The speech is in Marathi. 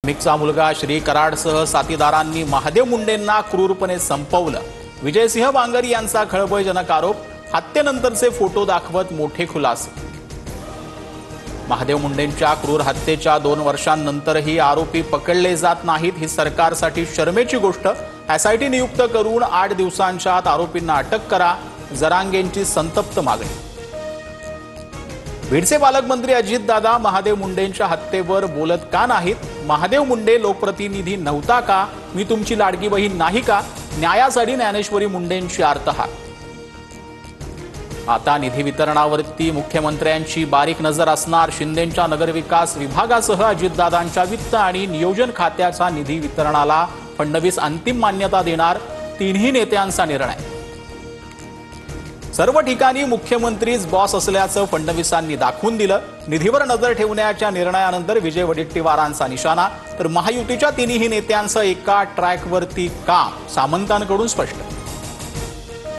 मिकचा मुलगा श्री कराडसह साथीदारांनी महादेव मुंडेंना क्रूरपणे संपवलं. विजयसिंह बांगरी यांचा खळबळजनक आरोप. हत्येनंतरचे फोटो दाखवत मोठे खुलासे. महादेव मुंडेंच्या क्रूर हत्येच्या 2 वर्षांनंतरही आरोपी पकडले जात नाहीत ही सरकारसाठी शरमेची गोष्ट. एसआयटी नियुक्त करून 8 दिवसांच्या आत आरोपींना अटक करा, जरांगेंची संतप्त मागणी. बीडचे पालकमंत्री अजितदादा महादेव मुंडेंच्या हत्येवर बोलत का नाहीत? महादेव मुंडे लोकप्रतिनिधी नव्हता का? मी तुमची लाडकी बहीण नाही का? न्यायासाठी ज्ञानेश्वरी मुंडेंची आर्तहात. आता निधी वितरणावरती मुख्यमंत्र्यांची बारीक नजर असणार. शिंदेंच्या नगरविकास विभागासह अजितदादांच्या वित्त आणि नियोजन खात्याचा निधी वितरणाला फडणवीस अंतिम मान्यता देणार. 3ही नेत्यांचा निर्णय. सर्व ठिकाणी मुख्यमंत्रीच बॉस असल्याचं फडणवीसांनी दाखवून दिलं. निधीवर नजर ठेवण्याच्या निर्णयानंतर विजय वडेट्टीवारांचा निशाणा. तर महायुतीच्या 3ही नेत्यांचं एका ट्रॅकवरती काम सामंतांकडून स्पष्ट.